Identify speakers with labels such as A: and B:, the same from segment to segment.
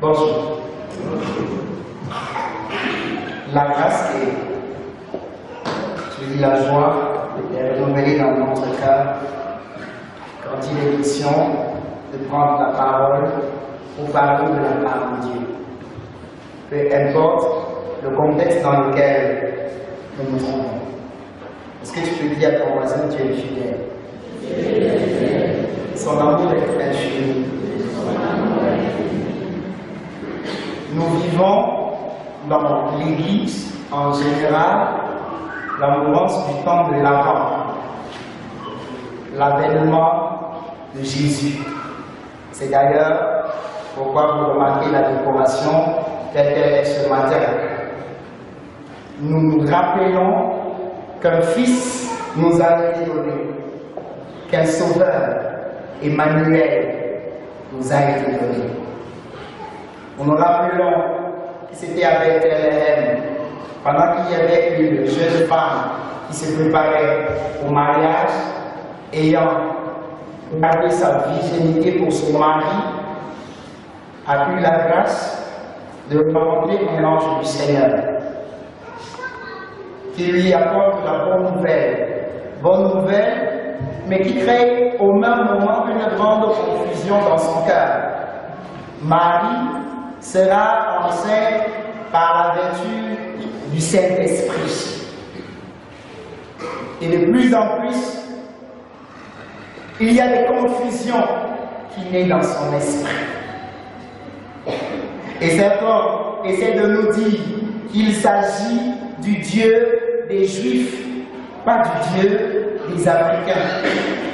A: Bonjour. La grâce et je dis la joie est renouvelée dans notre cœur quand il est question de prendre la parole ou parler de la part de Dieu. Peu importe le contexte dans lequel nous nous trouvons. Est-ce que tu peux dire à ton voisin que tu es fidèle? Son amour est infini. Nous vivons dans l'Église en général la mouvance du temps de l'Avent, l'avènement de Jésus. C'est d'ailleurs pourquoi vous remarquez la décoration telle qu'elle est ce matin. Nous nous rappelons qu'un Fils nous a été donné, qu'un Sauveur, Emmanuel, nous a été donné. Nous nous rappelons que c'était à Bethléem, pendant qu'il y avait une jeune femme qui se préparait au mariage, ayant gardé sa virginité pour son mari, a eu la grâce de rencontrer un ange du Seigneur, qui lui apporte la bonne nouvelle, mais qui crée au même moment une grande confusion dans son cœur. Marie sera enceinte par la vertu du Saint-Esprit. Et de plus en plus, il y a des confusions qui naissent dans son esprit. Et certains essaient de nous dire qu'il s'agit du Dieu des Juifs, pas du Dieu des Africains.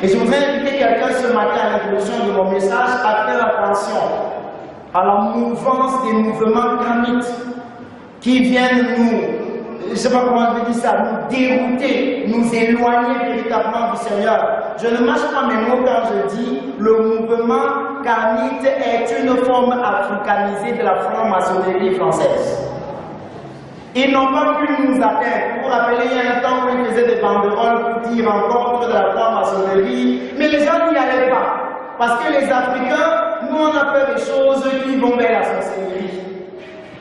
A: Et je voudrais inviter quelqu'un ce matin à l'introduction de mon message à faire attention à la mouvance des mouvements gramites qui viennent nous, je ne sais pas comment je vais dire ça, nous dérouter, nous éloigner véritablement du Seigneur. Je ne mâche pas mes mots quand je dis le mouvement gramite est une forme africanisée de la franc-maçonnerie française. Ils n'ont pas pu nous atteindre. Vous vous rappelez, il y a un temps où ils faisaient des banderoles pour dire rencontre de la franc-maçonnerie, mais les gens n'y allaient pas. Parce que les Africains, nous on a peur des choses qui vont vers la sorcellerie.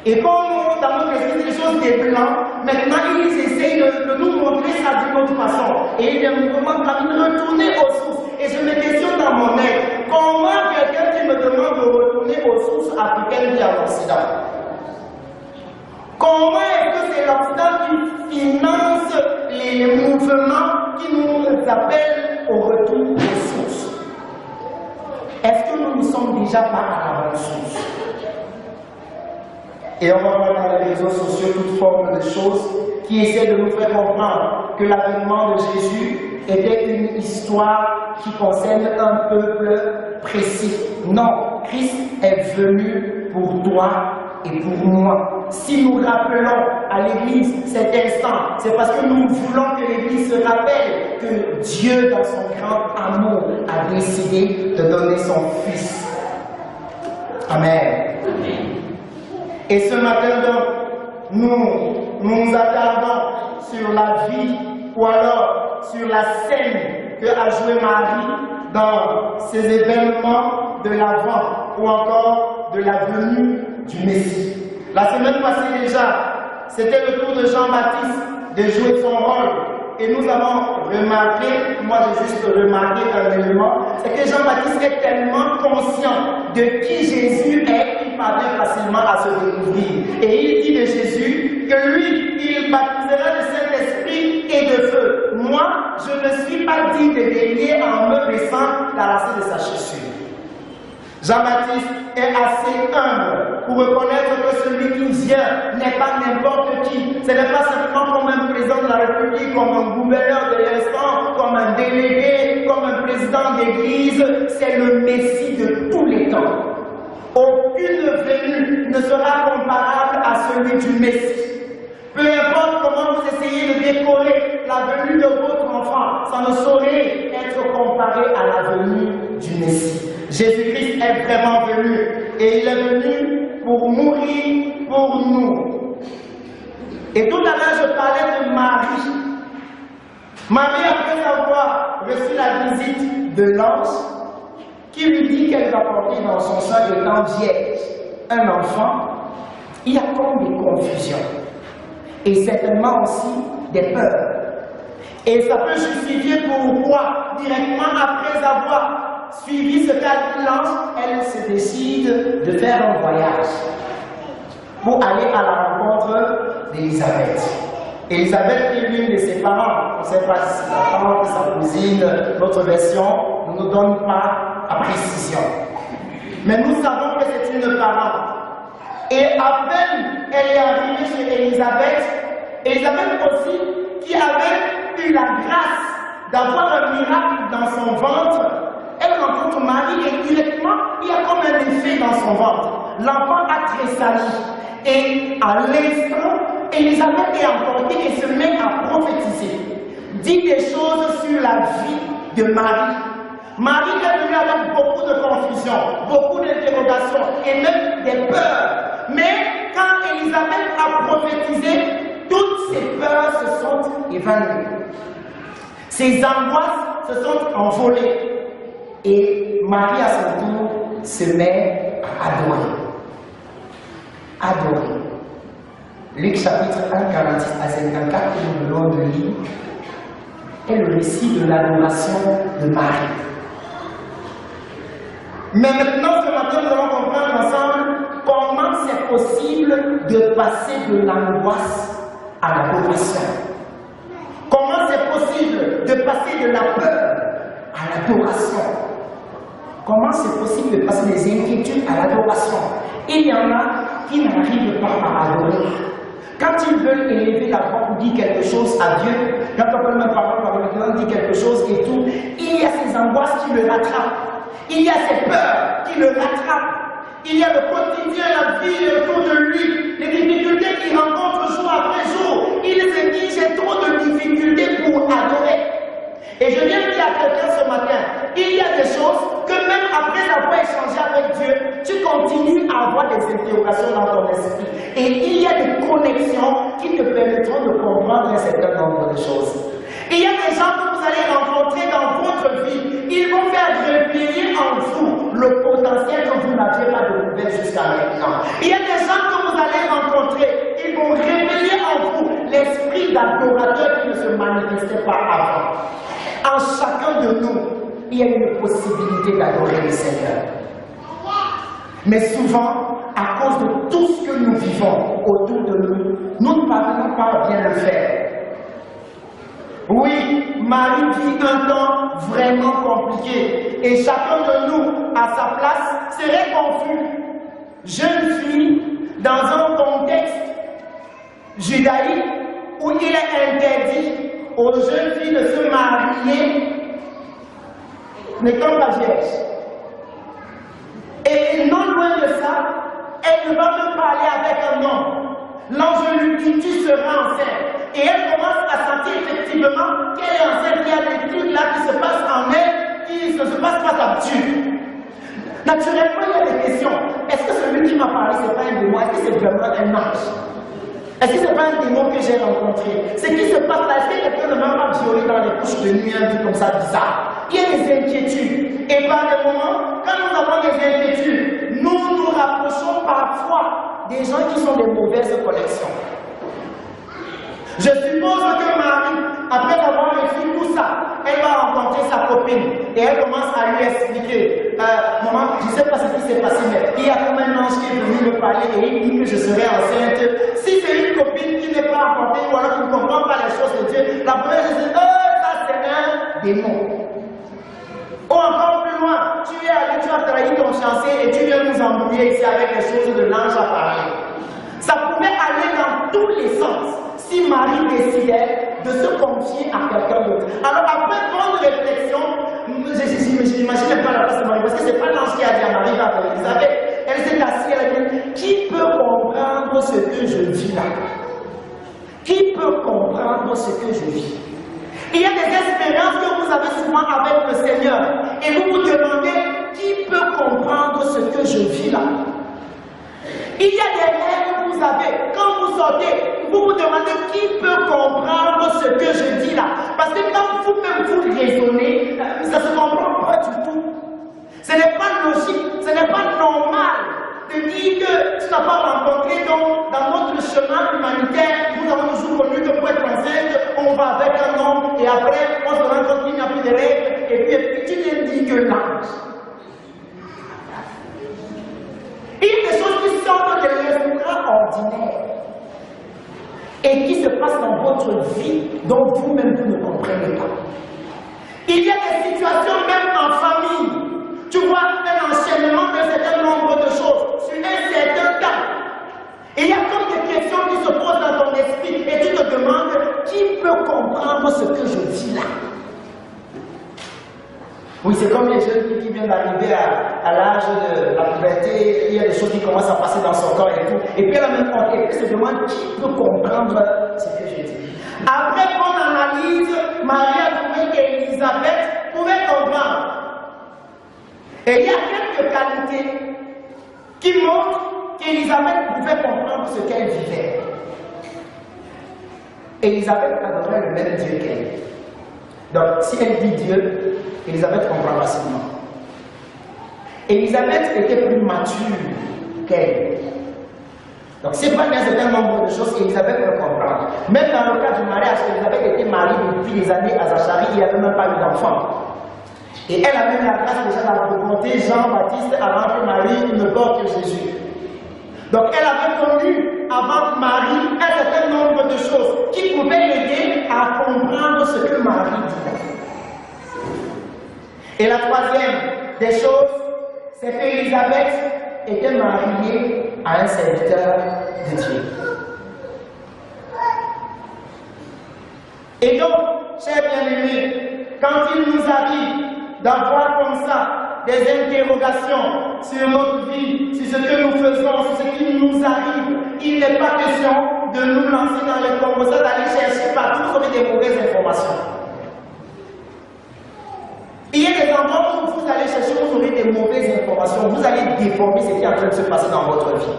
A: Et comme nous, dans notre esprit, c'est des choses des blancs, maintenant ils essayent de nous montrer ça d'une autre façon. Et il y a un mouvement de retourner aux sources. Et je me questionne dans mon aide, comment quelqu'un qui me demande de retourner aux sources africaines vit en Occident? Comment est-ce que c'est l'Occident qui finance les mouvements qui nous appellent au retour aux sources? Est-ce que nous ne sommes déjà pas à la bonne source? Et on va voir dans les réseaux sociaux toute forme de choses qui essaient de nous faire comprendre que l'avènement de Jésus était une histoire qui concerne un peuple précis. Non, Christ est venu pour toi et pour moi. Si nous rappelons à l'Église cet instant, c'est parce que nous voulons que l'Église se rappelle que Dieu, dans son grand amour, a décidé de donner son Fils. Amen. Et ce matin, donc, nous nous attardons sur la vie ou alors sur la scène que a joué Marie dans ces événements de l'Avent ou encore de la venue du Messie. La semaine passée déjà, c'était le tour de Jean-Baptiste de jouer son rôle. Et nous avons remarqué, moi j'ai juste remarqué un élément, c'est que Jean-Baptiste est tellement conscient de qui Jésus est qu'il parvient facilement à se découvrir. Et il dit de Jésus que lui, il baptisera de Saint-Esprit et de feu. Moi, je ne suis pas digne de veiller en me baissant la lacet de sa chaussure. Jean-Baptiste est assez humble pour reconnaître que celui qui vient n'est pas n'importe qui. Ce n'est pas simplement comme un président de la République, comme un gouverneur de l'instant, comme un délégué, comme un président d'église. C'est le Messie de tous les temps. Aucune venue ne sera comparable à celui du Messie. Peu importe comment vous essayez de décorer la venue de votre enfant, ça ne saurait être comparé à la venue du Messie. Jésus-Christ est vraiment venu et il est venu pour mourir pour nous. Et tout à l'heure, je parlais de Marie. Marie, après avoir reçu la visite de l'ange, qui lui dit qu'elle va porter dans son sein étant vierge. un enfant, il y a comme des confusions et certainement aussi des peurs. Et ça peut justifier pourquoi, directement après avoir suivi ce qu'elle lance, elle se décide de faire un voyage pour aller à la rencontre d'Élisabeth. Élisabeth est l'une de ses parents. On ne sait pas si c'est sa tante, sa cousine, notre version ne nous donne pas à précision. Mais nous savons que c'est une parente. Et à peine elle est arrivée chez Élisabeth, Élisabeth aussi, qui avait eu la grâce d'avoir un miracle dans son ventre, elle rencontre Marie et directement, il y a comme un effet dans son ventre. L'enfant a tressailli. Et à l'instant, Élisabeth est emportée et se met à prophétiser. Dit des choses sur la vie de Marie. Marie est venue avec beaucoup de confusion, beaucoup d'interrogations et même des peurs. Mais quand Élisabeth a prophétisé, toutes ces peurs se sont évanouies. Ces angoisses se sont envolées. Et Marie, à son tour, se met à adorer. Adorer. Luc chapitre 1, 46 à 54, que nous venons de lire, est le récit de l'adoration de Marie. Mais maintenant, ce matin, nous allons comprendre ensemble comment c'est possible de passer de l'angoisse à l'adoration. Comment c'est possible de passer de la peur à l'adoration. Comment c'est possible de passer des inquiétudes à l'adoration? Il y en a qui n'arrivent pas à adorer. Quand ils veulent élever la voix ou dire quelque chose à Dieu, quand on peut même parler par le dit quelque chose et tout, il y a ces angoisses qui le rattrapent. Il y a ces peurs qui le rattrapent. Il y a le quotidien, la vie autour de lui, les difficultés qu'il rencontre jour après jour. Il se dit, j'ai trop de difficultés pour adorer. Et je viens dire à quelqu'un ce matin, il y a des choses que même après avoir échangé avec Dieu, tu continues à avoir des interrogations dans ton esprit. Et il y a des connexions qui te permettront de comprendre un certain nombre de choses. Il y a des gens que vous allez rencontrer dans votre vie, ils vont faire réveiller en vous le potentiel que vous n'aviez pas découvert jusqu'à maintenant. Il y a des gens que vous allez rencontrer, ils vont réveiller en vous l'esprit d'adorateur qui ne se manifestait pas avant. En chacun de nous, il y a une possibilité d'adorer le Seigneur. Mais souvent, à cause de tout ce que nous vivons autour de nous, nous ne parvenons pas à bien le faire. Oui, Marie vit un temps vraiment compliqué et chacun de nous, à sa place, serait confus. Jeune fille, dans un contexte judaïque où il est interdit aux jeunes filles de se marier n'étant pas vierges. Et non loin de ça, elle ne va même pas aller avec un homme. L'ange lui dit, tu seras enceinte. Et elle commence à sentir effectivement qu'elle est enceinte. Il y a des trucs là qui se passent en elle, qui ne se passent pas d'habitude. Naturellement, il y a des questions. Est-ce que celui qui m'a parlé, ce n'est pas un démon? Est-ce que c'est vraiment un ange? Est-ce que ce n'est pas un démon que j'ai rencontré? Ce qui se passe là, est-ce que quelqu'un ne m'a pas violé dans les couches de nuit, un truc comme ça bizarre? Il y a des inquiétudes. Et par des moments, quand nous avons des inquiétudes, nous nous rapprochons parfois des gens qui sont des mauvaises connexions. Je suppose que Marie, après avoir reçu tout ça, elle va rencontrer sa copine et elle commence à lui expliquer maman, je ne sais pas ce qui s'est passé, mais il y a comme un ange qui est venu me parler et il dit que je serai enceinte. Si c'est une copine qui n'est pas rencontrée ou alors qui ne comprend pas les choses de Dieu, la première chose c'est ça c'est un démon. Ou encore plus loin, tu es allé, tu as trahi ton fiancé et tu viens nous embrouiller ici avec les choses de l'ange à parler. Ça pouvait aller dans tous les sens si Marie décidait de se confier à quelqu'un d'autre. Alors après grande réflexion, je n'imagine pas la place de Marie, parce que ce n'est pas l'ange qui a dit à Marie avec Elisabeth. Elle s'est assise, elle a dit, qui peut comprendre ce que je vis là? Qui peut comprendre ce que je vis? Il y a des expériences que vous avez souvent avec le Seigneur, et vous vous demandez, qui peut comprendre ce que je vis là? Il y a des rêves que vous avez. Quand vous sortez, vous vous demandez qui peut comprendre ce que je dis là. Parce que quand vous-même vous raisonnez, ça ne se comprend pas du tout. Ce n'est pas logique, ce n'est pas normal de me dis que tu n'as pas rencontré, donc dans notre chemin humanitaire, nous avons toujours connu que pour être enceinte, on va avec un homme et après on se rend compte qu'il n'y a plus de règles et puis tu ne dis que l'âge. Il y a des choses qui sortent de l'extraordinaire et qui se passent dans votre vie dont vous-même vous ne comprenez pas. Il y a des situations même en famille. Tu vois un enchaînement d'un certain nombre de choses sur un certain temps. Et il y a comme des questions qui se posent dans ton esprit et tu te demandes qui peut comprendre ce que je dis là. Oui, c'est comme les jeunes qui viennent d'arriver à l'âge de la puberté, il y a des choses qui commencent à passer dans son corps et tout. Et puis elle a même et puis se demande qui peut comprendre ce que je dis. Après qu'on analyse, Marie a trouvé qu'Élisabeth pouvait comprendre. Et il y a quelques qualités qui montrent qu'Élisabeth pouvait comprendre ce qu'elle vivait. Élisabeth adorait le même Dieu qu'elle. Donc, si elle dit Dieu, Élisabeth comprend facilement. Élisabeth était plus mature qu'elle. Donc, c'est pas un certain nombre de choses qu'Élisabeth peut comprendre. Même dans le cas du mariage, Élisabeth était mariée depuis des années à Zacharie, il n'y avait même pas eu d'enfant. Et elle avait la grâce déjà d'affronter Jean-Baptiste avant que Marie ne porte Jésus. Donc elle avait connu avant Marie un certain nombre de choses qui pouvaient l'aider à comprendre ce que Marie disait. Et la troisième des choses, c'est qu'Élisabeth était mariée à un serviteur de Dieu. Et donc, chers bien-aimés, quand il nous arrive d'avoir comme ça des interrogations sur notre vie, sur ce que nous faisons, sur ce qui nous arrive, il n'est pas question de nous lancer dans les conversations, d'aller chercher partout sur des mauvaises informations. Il y a des endroits où vous allez chercher, vous aurez des mauvaises informations, vous allez déformer ce qui est en train de se passer dans votre vie.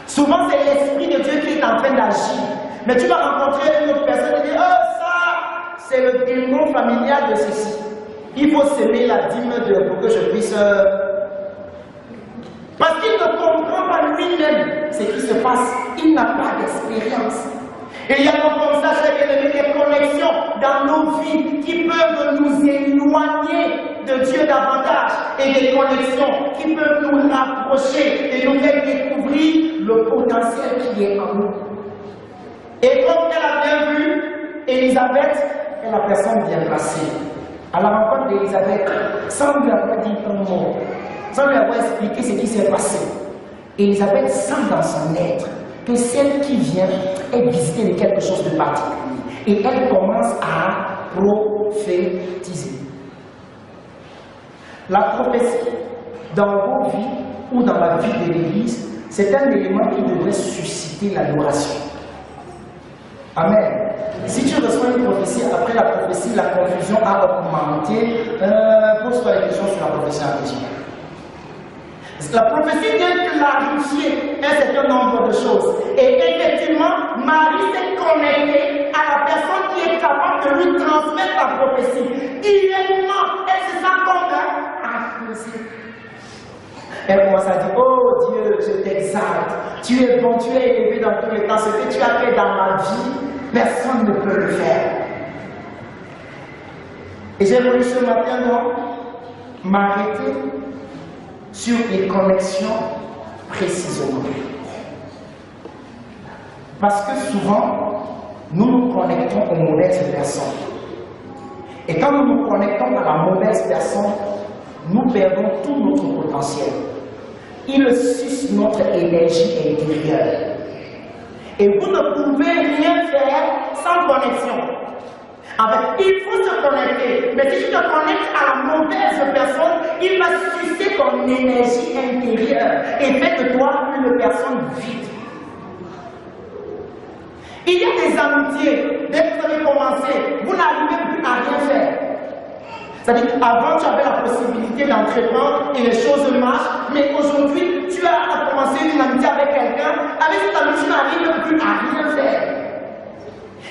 A: Souvent, c'est l'Esprit de Dieu qui est en train d'agir. Mais tu vas rencontrer une autre personne et dire, oh, ça, c'est le démon familial de ceci. Il faut semer la dîme pour que je puisse... Parce qu'il ne comprend pas lui-même ce qui se passe. Il n'a pas d'expérience. Et il y a donc comme ça, chers bien-aimés, des connexions dans nos vies qui peuvent nous éloigner de Dieu davantage. Et des connexions qui peuvent nous rapprocher et nous faire découvrir le potentiel qui est en nous. Et comme elle a bien vu, Élisabeth est la personne bien placée. À la rencontre d'Élisabeth, sans lui avoir dit un mot, sans lui avoir expliqué ce qui s'est passé, Élisabeth sent dans son être que celle qui vient est visitée de quelque chose de particulier. Et elle commence à prophétiser. La prophétie, dans vos vies ou dans la vie de l'Église, c'est un élément qui devrait susciter l'adoration. Amen. Si tu reçois une prophétie, après la prophétie, la confusion a augmenté, pose-toi la question sur la prophétie en question. La prophétie vient clarifier un certain nombre de choses. Et effectivement, Marie s'est connectée à la personne qui est capable de lui transmettre la prophétie. Immédiatement, elle se sent comme accusée. Elle commence à dire, oh Dieu, je t'exalte. Tu es bon, tu es élevé dans tous les temps. Ce que tu as fait dans ma vie, personne ne peut le faire. Et j'ai voulu ce matin, donc, m'arrêter sur les connexions précisément. Parce que souvent, nous nous connectons aux mauvaises personnes. Et quand nous nous connectons à la mauvaise personne, nous perdons tout notre potentiel. Il suce notre énergie intérieure. Et vous ne pouvez rien faire sans connexion. En fait, il faut se connecter. Mais si tu te connectes à la mauvaise personne, il va sucer ton énergie intérieure et fait de toi une personne vide. Il y a des amitiés, dès que vous avez commencé, vous n'arrivez plus à rien faire. C'est-à-dire qu'avant, tu avais la possibilité d'entreprendre et les choses marchent, mais aujourd'hui, tu as commencé une amitié avec quelqu'un, avec cette amitié, tu n'arrives plus à rien faire.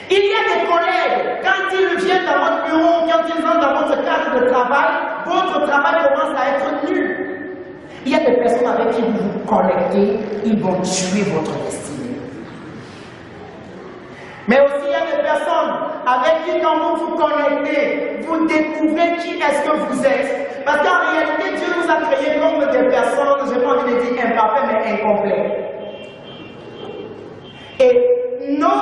A: Il y a des collègues, quand ils viennent dans votre bureau, quand ils entrent dans votre cadre de travail, votre travail commence à être nul. Il y a des personnes avec avec qui vous vous connectez, ils vont tuer votre destinée. Mais aussi, il y a des personnes avec qui, quand vous vous connectez, vous découvrez qui est-ce que vous êtes. Parce qu'en réalité, Dieu nous a créés comme des personnes, je n'ai pas envie de dire imparfaites, mais incomplètes. Et non,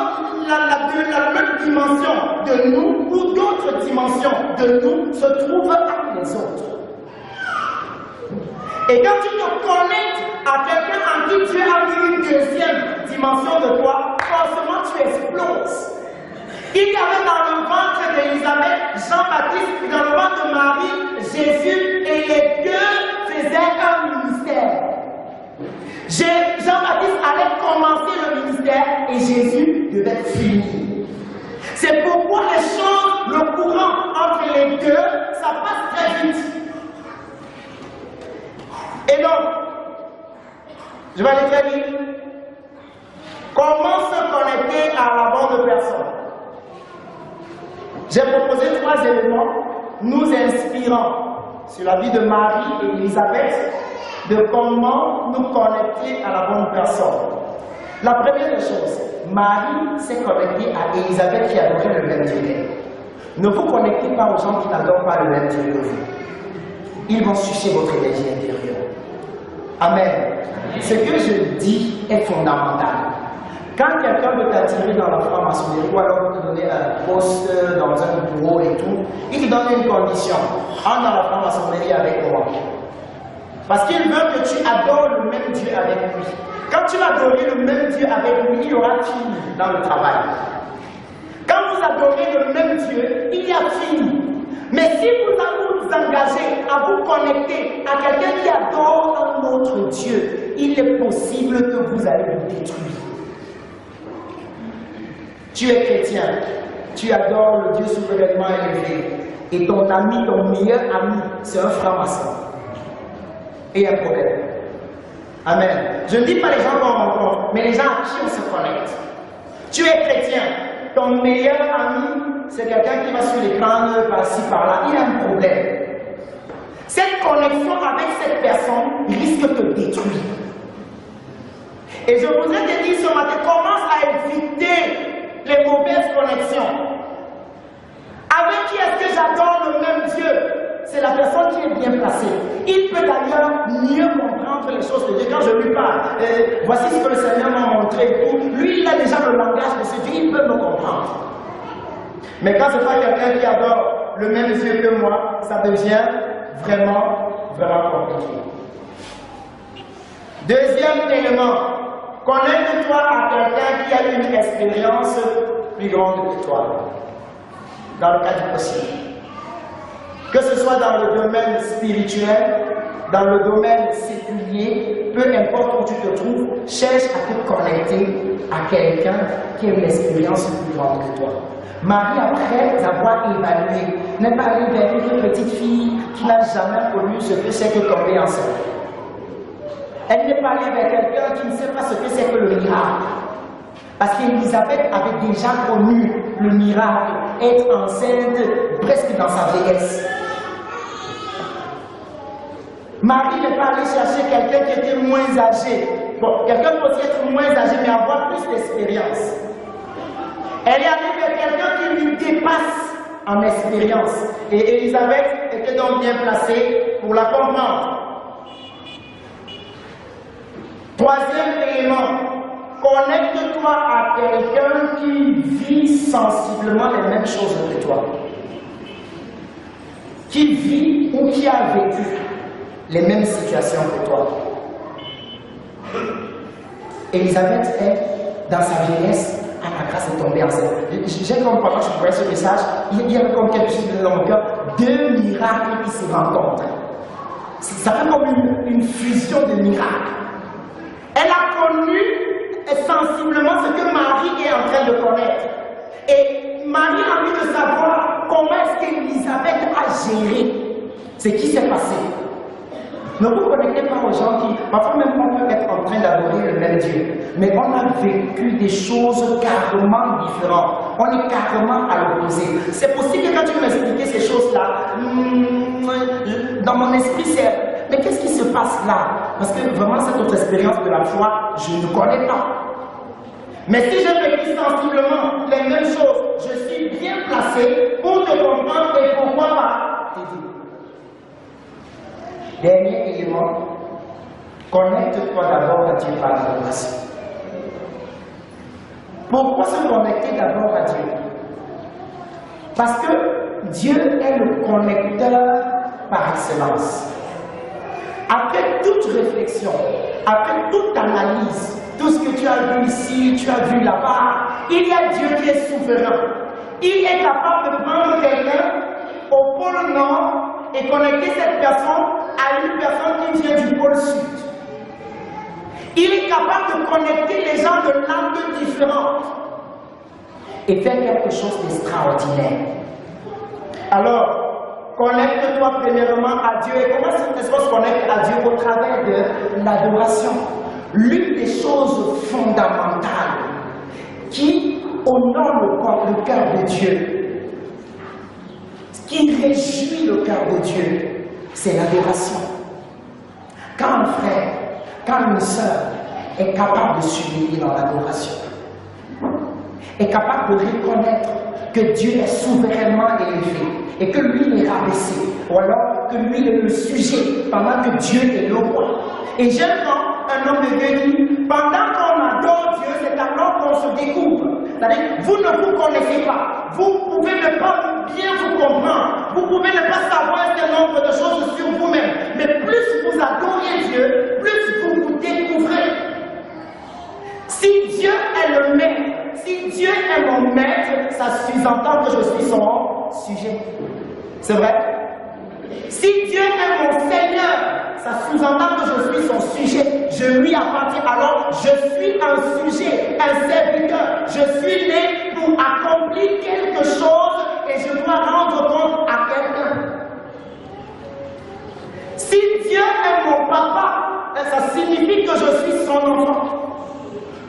A: la même dimension de nous ou d'autres dimensions de nous se trouvent avec les autres. Et quand tu te connectes à quelqu'un en qui Dieu a mis une deuxième dimension de toi, forcément tu exploses. Il y avait dans le ventre d'Élisabeth, Jean-Baptiste, dans le ventre de Marie, Jésus, et les deux faisaient un ministère. Jean-Baptiste allait commencer le ministère et Jésus devait finir. C'est pourquoi les choses, le courant entre les deux, ça passe très vite. Et donc, je vais aller très vite. Comment se connecter à la bonne personne? J'ai proposé 3 éléments nous inspirant sur la vie de Marie et Élisabeth de comment nous connecter à la bonne personne. La première des choses, Marie s'est connectée à Élisabeth qui adorait le même Dieu qu'elle. Ne vous connectez pas aux gens qui n'adorent pas le même Dieu que vous. Ils vont sucer votre énergie intérieure. Amen. Ce que je dis est fondamental. Quand quelqu'un veut t'attirer dans la franc-maçonnerie ou alors te donner un poste dans un bureau et tout, il te donne une condition. Entre dans la franc-maçonnerie avec moi. Parce qu'il veut que tu adores le même Dieu avec lui. Quand tu vas adorer le même Dieu avec lui, il y aura fini dans le travail. Quand vous adorez le même Dieu, il y a fini. Mais si vous engagez à vous connecter à quelqu'un qui adore un autre Dieu, il est possible que vous allez vous détruire. Tu es chrétien, tu adores le Dieu souverainement élevé, et ton ami, ton meilleur ami, c'est un franc-maçon. Et il y a un problème. Amen. Je ne dis pas les gens qu'on rencontre, mais les gens à qui on se connecte. Tu es chrétien, ton meilleur ami, c'est quelqu'un qui va sur l'écran par-ci, par-là, il a un problème. Cette connexion avec cette personne risque de te détruire. Et je voudrais te dire ce matin, commence à éviter les mauvaises connexions. Avec qui est-ce que j'adore le même Dieu? C'est la personne qui est bien placée. Il peut d'ailleurs mieux comprendre les choses de Dieu. Quand je lui parle, voici ce que le Seigneur m'a montré. Lui, il a déjà le langage de ce Dieu, il peut me comprendre. Mais quand c'est pas quelqu'un qui adore le même Dieu que moi, ça devient vraiment, vraiment compliqué. Deuxième élément, connecte-toi à quelqu'un qui a une expérience plus grande que toi, dans le cas du possible. Que ce soit dans le domaine spirituel, dans le domaine séculier, peu importe où tu te trouves, cherche à te connecter à quelqu'un qui a une expérience plus grande que toi. Marie, après avoir évalué, n'est pas allée vers une petite fille qui n'a jamais connu ce que c'est que tomber enceinte. Elle n'est pas allée vers quelqu'un qui ne sait pas ce que c'est que le miracle. Parce qu'Élisabeth avait déjà connu le miracle, être enceinte presque dans sa vieillesse. Marie n'est pas allée chercher quelqu'un qui était moins âgé. Bon, quelqu'un peut aussi être moins âgé, mais avoir plus d'expérience. Elle est allée vers quelqu'un qui lui dépasse en expérience. Et Élisabeth était donc bien placée pour la comprendre. Troisième élément, connecte-toi à quelqu'un qui vit sensiblement les mêmes choses que toi. Qui vit ou qui a vécu les mêmes situations que toi. Élisabeth est, dans sa vieillesse, à la grâce de tomber enceinte. J'ai comme pendant que je voyais ce message, il y a comme quelque chose dans mon cœur, 2 miracles qui se rencontrent. Ça fait comme une fusion de miracles. Elle a connu sensiblement ce que Marie est en train de connaître. Et Marie a envie de savoir comment est-ce qu'Élisabeth a géré ce qui s'est passé. Ne vous connectez pas aux gens qui, parfois même on peut être en train d'adorer le même Dieu, mais on a vécu des choses carrément différentes. On est carrément à l'opposé. C'est possible que quand tu m'expliquais ces choses-là, dans mon esprit c'est, mais qu'est-ce qui se fasse là. Parce que vraiment, cette autre expérience de la foi, je ne connais pas. Mais si je me dis sensiblement les mêmes choses, je suis bien placé pour te comprendre et pourquoi pas t'aider. Dernier élément, connecte-toi d'abord à Dieu par l'adoration. Pourquoi se connecter d'abord à Dieu? Parce que Dieu est le connecteur par excellence. Après toute réflexion, après toute analyse, tout ce que tu as vu ici, tu as vu là-bas, il y a Dieu qui est souverain. Il est capable de prendre quelqu'un au pôle nord et connecter cette personne à une personne qui vient du pôle sud. Il est capable de connecter les gens de langues différentes et faire quelque chose d'extraordinaire. Alors, connecte-toi premièrement à Dieu. Et comment est-ce qu'on se connecte à Dieu? Au travers de l'adoration. L'une des choses fondamentales qui honore le cœur de Dieu, ce qui réjouit le cœur de Dieu, c'est l'adoration. Quand un frère, quand une sœur est capable de s'humilier dans l'adoration, est capable de reconnaître que Dieu est souverainement élevé et que lui est rabaissé, ou alors que lui est le sujet pendant que Dieu est le roi. Et j'aime quand un homme de Dieu dit, pendant qu'on adore Dieu, c'est alors qu'on se découvre. C'est-à-dire, vous ne vous connaissez pas, vous pouvez ne pas bien vous comprendre, vous pouvez ne pas savoir un certain nombre de choses sur vous-même, mais plus vous adorez Dieu, plus vous vous découvrez. Si Dieu est le maître, si Dieu est mon maître, ça sous-entend que je suis son sujet. C'est vrai? Si Dieu est mon Seigneur, ça sous-entend que je suis son sujet. Je lui appartiens. Alors, je suis un sujet, un serviteur. Je suis né pour accomplir quelque chose et je dois rendre compte à quelqu'un. Si Dieu est mon papa, ça signifie que je suis son enfant.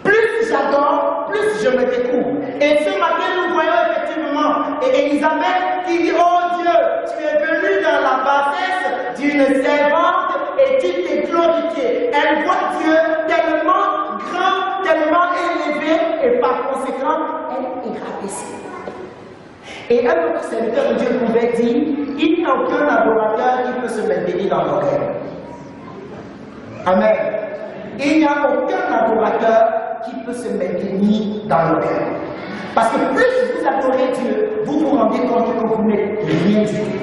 A: Plus j'adore, plus je me découvre. Et ce matin, nous voyons effectivement Élisabeth qui dit, oh Dieu, tu es venue dans la bassesse d'une servante et tu t'es glorifiée. Elle voit Dieu tellement grand, tellement élevé et par conséquent, elle est rabaissée. Et un autre serviteur de Dieu pouvait dire, il n'y a aucun adorateur qui peut se maintenir dans l'orgueil. Amen. Il n'y a aucun adorateur qui peut se maintenir dans le cœur. Parce que plus vous adorez Dieu, vous vous rendez compte que vous n'êtes rien du tout.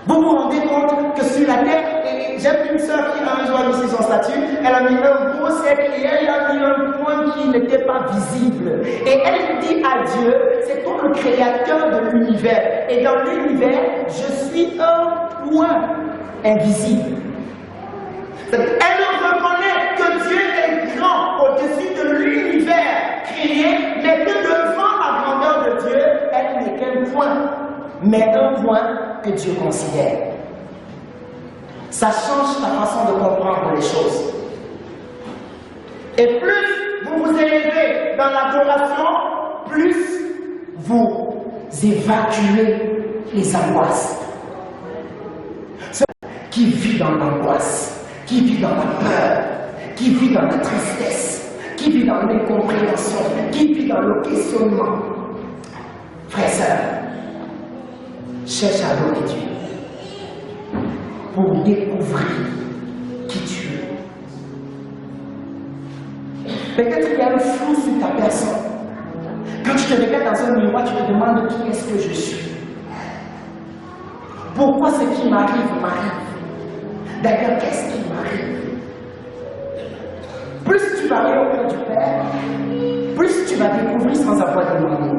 A: Vous vous rendez compte que sur la terre, et j'aime une sœur qui a un jour mis son statut, elle a mis un gros cercle et elle a mis un point qui n'était pas visible. Et elle dit à Dieu, c'est toi le créateur de l'univers. Et dans l'univers, je suis un point invisible. Elle reconnaît que Dieu est grand au-dessus de l'univers créé, mais que devant la grandeur de Dieu, elle n'est qu'un point, mais un point que Dieu considère. Ça change la façon de comprendre les choses. Et plus vous vous élevez dans l'adoration, plus vous évacuez les angoisses. Celui qui vit dans l'angoisse, qui vit dans la peur, qui vit dans la tristesse, qui vit dans l'incompréhension, qui vit dans le questionnement. Frères et sœurs, cherche à adorer Dieu pour découvrir qui tu es. Peut-être qu'il y a un flou sur ta personne. Quand tu te regardes dans un miroir, tu te demandes qui est-ce que je suis. Pourquoi ce qui m'arrive m'arrive? D'ailleurs, qu'est-ce qui m'arrive? Plus tu vas aller au cœur du Père, plus tu vas découvrir sans avoir demandé.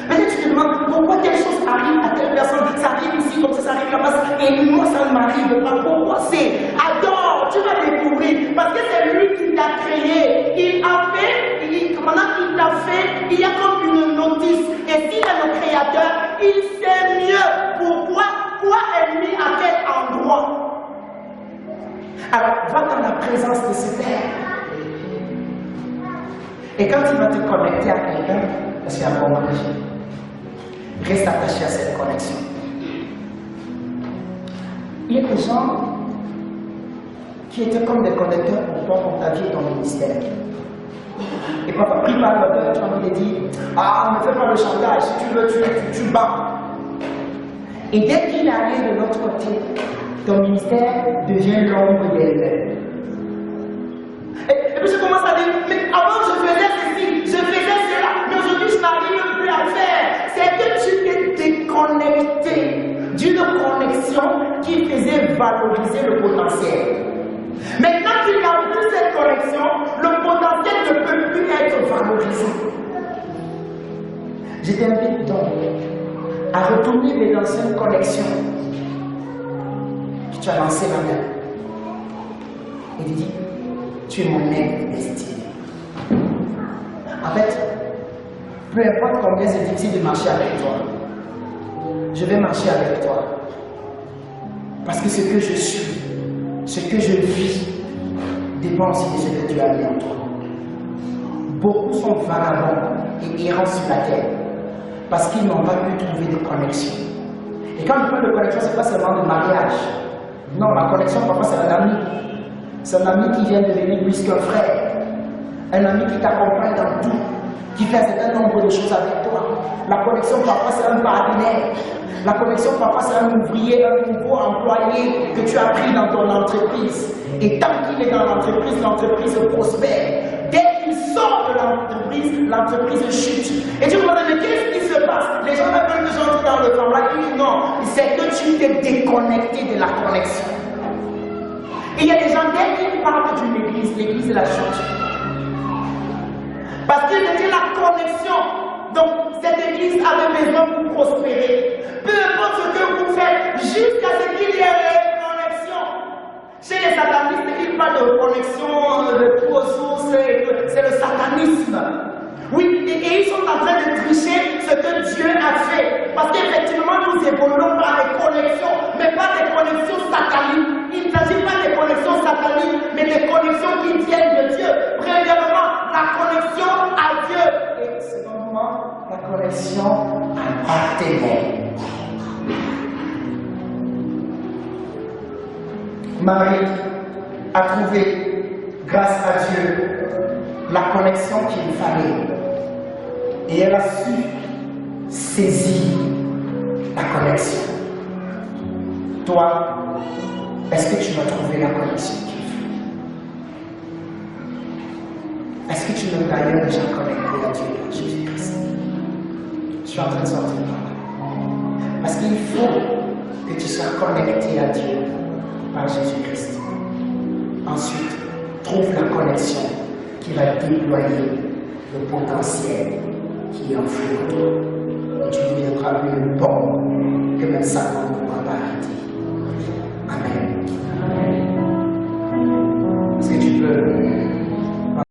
A: Peut-être tu te demandes pourquoi telle chose arrive à telle personne, ça arrive ici, comme ça arrive là-bas, et moi ça ne m'arrive pas. Pourquoi c'est? Adore, tu vas découvrir, parce que c'est lui qui t'a créé. Il a fait, maintenant qu'il t'a fait, il y a comme une notice. Et s'il est le créateur, il sait mieux pourquoi, quoi est mis à quel endroit. Alors, va dans la présence de ce Père. Et quand tu vas te connecter à quelqu'un, parce qu'il y a un bon marché, reste attaché à cette connexion. Il y a des gens qui étaient comme des conducteurs pour toi, pour ta vie et ton ministère. Et parfois, pris par le cœur, tu as envie de dire, ah, ne fais pas le chantage, si tu veux, tu bats. Et dès qu'il arrive de l'autre côté, ton ministère devient l'ombre d'elle-même. Et puis je commence à dire, mais avant je faisais ceci, je faisais cela, mais aujourd'hui je n'arrive plus à faire. C'est que tu t'es déconnecté d'une connexion qui faisait valoriser le potentiel. Maintenant qu'il n'y a plus cette connexion, le potentiel ne peut plus être valorisé. Je t'invite donc à retourner vers l'ancienne connexion que tu as lancée là-dedans. Et tu dis, tu es mon aide destinée. En fait, peu importe combien c'est difficile de marcher avec toi, je vais marcher avec toi. Parce que ce que je suis, ce que je vis, dépend aussi de ce que Dieu a mis en toi. Beaucoup sont vagabonds et errants sur la terre parce qu'ils n'ont pas pu trouver de connexion. Et quand je parle de connexion, ce n'est pas seulement de mariage. Non, la connexion, parfois, c'est un ami. C'est un ami qui vient devenir plus qu'un frère. Un ami qui t'accompagne dans tout, qui fait un certain nombre de choses avec toi. La connexion, parfois, c'est un partenaire. La connexion, parfois, c'est un ouvrier, un nouveau employé que tu as pris dans ton entreprise. Et tant qu'il est dans l'entreprise, l'entreprise prospère. Dès qu'il sort de l'entreprise chute. Et tu me demandes, mais qu'est-ce qui se passe? Les gens n'ont pas besoin de dans le travail. Ils disent non, c'est que tu t'es déconnecté de la connexion. Et il y a des gens, dès qu'ils parlent d'une église, l'église est la chute. Parce qu'ils me disent la connexion. Donc, cette église avait besoin pour prospérer. Peu importe ce que vous faites, jusqu'à ce qu'il y ait une connexion. Chez les satanistes, ils parlent de connexion, de tout aux sources, c'est le satanisme. Oui, et ils sont en train de tricher ce que Dieu a fait. Parce qu'effectivement, nous évoluons par des connexions, mais pas des connexions sataniques. Il ne s'agit pas des connexions sataniques, mais des connexions qui viennent de Dieu. Premièrement, la connexion à Dieu. Et secondement, la connexion à partenaire. Marie a trouvé, grâce à Dieu, la connexion qu'il fallait. Et elle a su saisir la connexion. Toi, est-ce que tu vas trouver la connexion qu'il faut? Est-ce que tu es d'ailleurs déjà connecté à Dieu par Jésus-Christ? Je suis en train de sortir par là. Parce qu'il faut que tu sois connecté à Dieu par Jésus-Christ. Ensuite, trouve la connexion qui va déployer le potentiel qui est en toi. Et tu deviendras plus bon que même ça.